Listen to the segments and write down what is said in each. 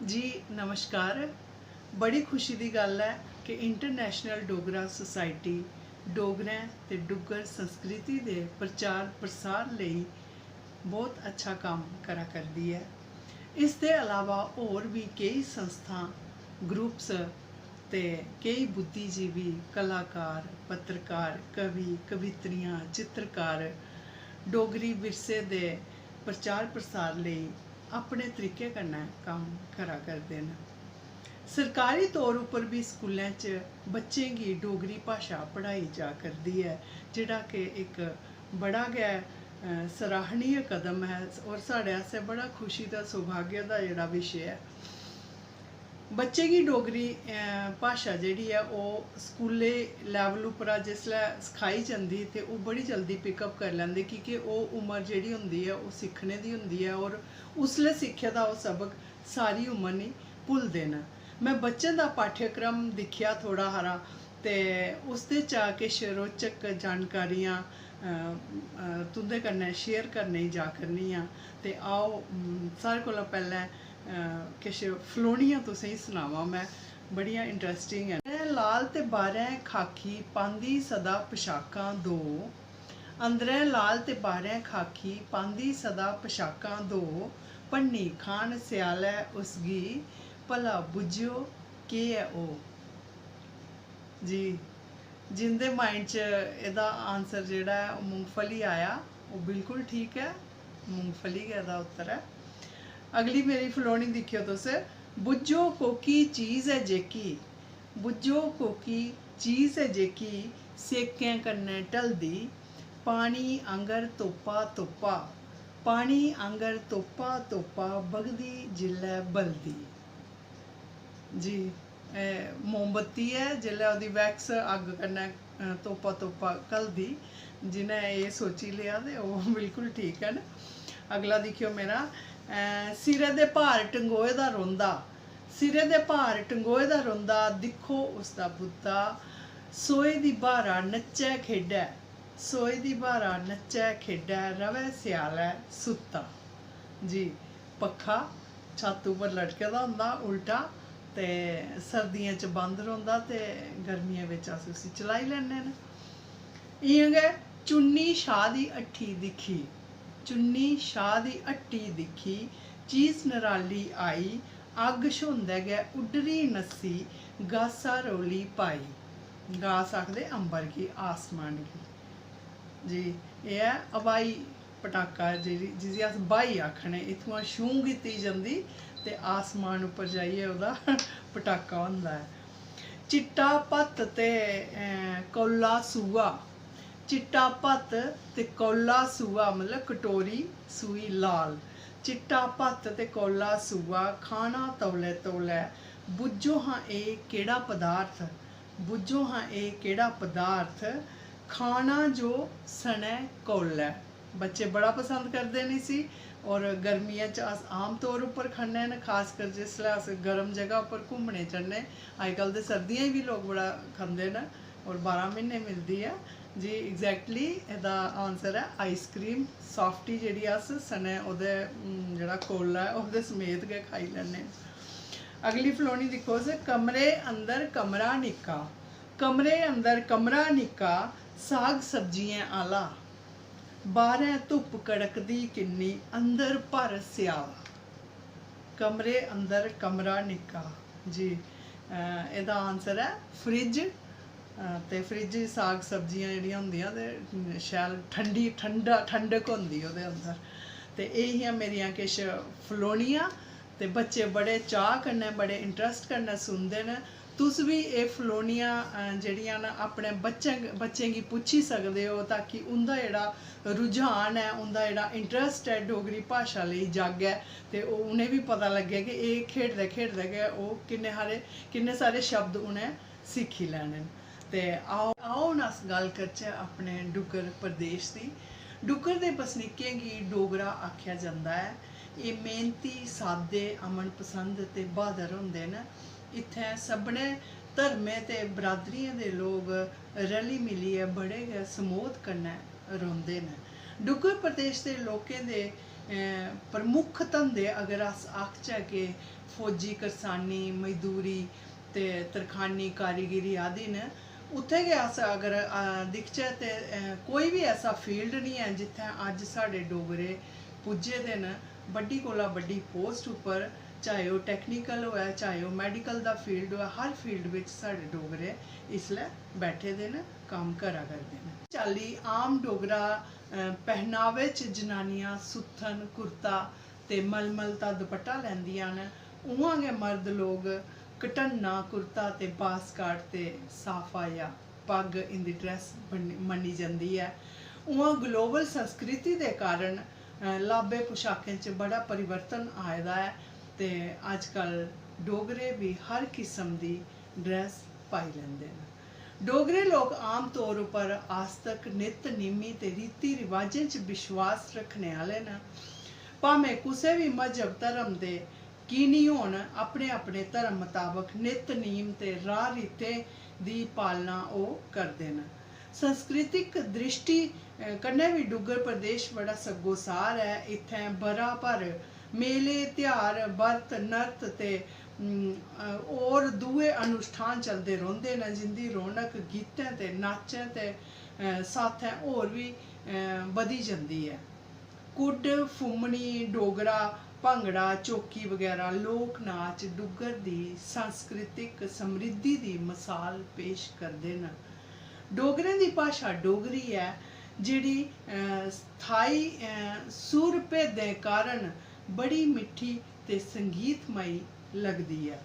जी नमस्कार। बड़ी खुशी की गल है कि इंटरनेशनल डोगरा सोसाइटी डोगरें ते डुग्गर संस्कृति के प्रचार प्रसार लई बहुत अच्छा काम करा करदी है। इसके अलावा और भी कई संस्था ग्रुप्स ते कई बुद्धिजीवी कलाकार पत्रकार कवि कवित्रियाँ चित्रकार डोगरी विरसे दे प्रचार प्रसार लई अपने तरीके कन्नै काम करा करदे न। सरकारी तौर उपर भी स्कूलों च बच्चें की डोगरी भाशा पढ़ाई जा करदी है, जिहड़ा कि एक बड़ा गै सराहनीय कदम है और साढ़े आस्तै बड़ा खुशी का सौभाग्य का जिहड़ा विशे है। बच्चे की डोगरी भाशा जिहड़ी है वो स्कूले लैवल उप्परा जिसलै सखाई जंदी ते वो बड़ी जल्दी पिकअप कर लैंदे क्योंकि वो उम्र जिहड़ी हुंदी है वो सिक्खने दी हुंदी है और उसले सिक्खे दा वो सबक सारी उम्र नहीं भुलदे न। मैं बच्चें दा पाठ्यक्रम दिक्खेआ थोड़ा हारा ते उसदे चा किश रोचक जानकारियां तुंदे कन्नै शेयर करने जा करनी आं। ते आओ सारे कोला पैह्लें किश फलोनियां तुसेंगी सनावां मैं, बड़ियां इंटरस्टिंग है। लाल ते बारें खाकी पांदी सदा पशाकां दो, अंदरें लाल ते बारें खाकी पांदी सदा पशाकां दो, भन्नी खान स्यालै उसगी भला बुझ्झो केह् है ओ। जी जिंदे माइंड च एह्दा आंसर जेह्ड़ा है मूंगफली आया, वो बिल्कुल ठीक है, मूंगफली गै एह्दा उत्तर है। अगली मेरी फलोनी दिक्खियो तुस, बुझ्झो कोकी चीज़ है जेकी, बुझ्झो कोकी चीज़ है जेकी सेकें कन्नै ढलदी, पानी आंगर तोपा तोपा, पानी आंगर तोपा तोपा बगदी जिल्लै बलदी। जी मोमबत्ती है जिल्लै ओह्दी वैक्स अग्ग कन्नै तोपा तोपा घलदी, जिन्हें ये सोची लिया ते ओह् बिल्कुल ठीक है न। अगला दिक्खियो मेरा, सिरे दे भार टंगोए दा रौंह्दा, सिरे दे भार टंगोए दा रौंह्दा, दिक्खो उसदा बुद्धा, सोए दी ब्हारा नच्चै खेढै, सोए दी ब्हारा नच्चै खेढै, रवै स्यालै सुत्ता। जी पक्खा छत्त उप्पर लटके दा होंदा उल्टा ते सर्दियें च बंद रौंह्दा ते गर्मियें बिच अस उसी चलाई लैन्ने न। इ'यां गै चुन्नी शाह् दी हट्टी दिक्खी, चुन्नी शाह् दी हट्टी दिक्खी, चीज नराली आई, अग्ग छ्होंदे गै उड्डरी नस्सी, गासा रौली पाई। गास आखदे अंबर गी आसमान गी। जी एह् है हवाई पटाका जिसी अस ब्हाई आखने, इत्थुआं छूं कीती जंदी ते आसमान उप्पर जाइयै ओह्दा पटाका होंदा है। चिट्टा भत्त ते कौला सूआ, चिट्टा भत्त ते कौला सूआ मतलब कटोरी सूई लाल, चिट्टा भत्त ते कौला सूआ खाना तौले तौले, बुझ्झो हां एह् केह्ड़ा पदार्थ, बुझ्झो हां एह् केह्ड़ा पदार्थ, खाना जो सनै कौलै। बच्चे बड़ा पसंद करदे न इसी और गर्मियें च अस आम तौर उप्पर खन्ने न, खासकर जिसलै अस गर्म जगह उप्पर घूमने जन्ने। अजकल ते सर्दियें बी लोग बड़ा खंदे न और 12 म्हीने मिलदी है। जी एग्जैक्टली एह्दा आंसर है आइसक्रीम सॉफ्टी, जेह्ड़ी अस सनै ओह्दे जेह्ड़ा कोला है ओह्दे समेत गै खाई लैन्ने। अगली फलोनी दिक्खो, कमरे अंदर कमरा निक्का, कमरे अंदर कमरा निक्का, साग सब्जियें आह्ला, बाह्रें धुप्प कड़कदी किन्नी, अंदर भर स्याला। कमरे अंदर कमरा निक्का। जी एह्दा आंसर है फ्रिज। ते फ्रिज साग सब्जियां जेह्ड़ियां होंदियां ते शैल ठंडी ठंडक होंदी ओह्दे अंदर। ते एह् हियां मेरियां किश फलोनियां ते बच्चे बड़े चाऽ कन्नै बड़े इंटरस्ट कन्नै सुनदे न। तुस बी एह् फलोनियां जेह्ड़ियां न अपने बच्चें गी पुच्छी सकदे हो ताकि उं'दा जेह्ड़ा रुझान है, उं'दा जेह्ड़ा इंटरस्ट है डोगरी भाशा लेई जागै ते उ'नें बी पता लग्गे कि एह् खेढदे खेढदे गै ओह् किन्ने सारे शब्द उ'नें सिक्खी लैने न। ते आओ हून अस गल्ल करचै अपने डुग्गर प्रदेश दी। डुग्गर दे बसनीकें गी डोगरा आखेआ जंदा ऐ। एह् मेह्नती सादे अमन पसंद ते ब्हादर होंदे न। इत्थें सभनें धर्में ते बरादरियें दे लोग रली मिलियै बड़े गै समोध कन्नै रौंह्दे न। डुग्गर प्रदेश दे लोकें दे प्रमुख धंधे अगर अस आखचै कि फौजी करसानी मजदूरी ते तरखानी कारीगिरी आदि न, उत्थै गै अस अगर दिखचै ते कोई बी ऐसा फील्ड नहीं है जित्थै अज्ज साढ़े डोगरे पुज्जे दे न बड्डी कोला बड्डी पोस्ट उप्पर, चाहे ओह् टैक्नीकल होऐ चाहे ओह् मैडिकल दा फील्ड होऐ, हर फील्ड बिच साढ़े डोगरे इसलै बैठे दे न, कम्म करा करदे न। चाल्ली आम डोगरा पहनावे च जनानियां सुत्थन कुर्ता ते मलमल दा दुपट्टा लैंदियां न, उ'आं गै मर्द लोग घटन्ना कुर्ता ते बासकाट ते साफा या पग्ग इंदी ड्रैस मन्नी जंदी है। उ'आं ग्लोबल संस्कृति दे कारण लाबे पोशाकें च बड़ा परिवर्तन आए दा है ते अजकल डोगरे भी हर किस्म दी ड्रैस पाई लैंदे न। डोगरे लोग आम तौर उप्पर आस्तक नित निमी ते रीति रिवाजें च विश्वास रखने आह्ले न। भामें कुसै भी मजहब धर्म दे की निं होन, अपने अपने धर्म मताबक नित नियम ते राह रीतें दी पालना ओह् करदे न। सांस्कृतिक दृष्टि कन्नै भी डुग्गर प्रदेश बड़ा सग्गोसार है। इत्थें बरा भर मेले ध्यार बर्त नर्त ते होर दुए अनुष्ठान चलदे रौंह्दे न, जिंदी रौनक गीतें ते नाचें ते साथें होर भी बधी जंदी है। कुड्ड फुम्मनी डोगरा भांगड़ा चौकी वगैरह लोक नाच डुग्गर दी सांस्कृतिक समृद्धि दी मिसाल पेश करदे न। डोगरें दी भाशा डोगरी है, जेह्ड़ी स्थाई सुर भेदें कारण बड़ी मिट्ठी ते संगीतमयी लगदी है।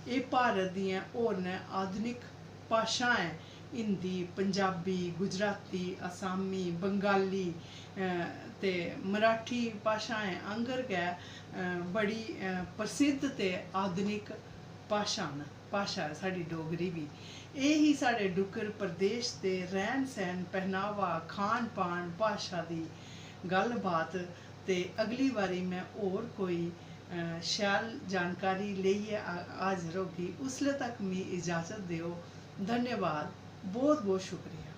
एह् भारत दियां होरनें आधुनिक भाशाएं हिंदी पंजाबी गुजराती असामी बंगाली ते मराठी भाशाएं आंगर गै बड़ी प्रसिद्ध ते आधुनिक भाशा है साढ़ी डोगरी भी। एह् ही साढ़े डुग्गर प्रदेश दे रैह्न सैह्न पहनावा खान पान भाशा दी गल्ल बात। ते अगली बारी मैं होर कोई शैल जानकारी लेइयै हाजिर होगी। उसले तक मिगी इजाज़त देओ। धन्यवाद, बहुत बहुत शुक्रिया।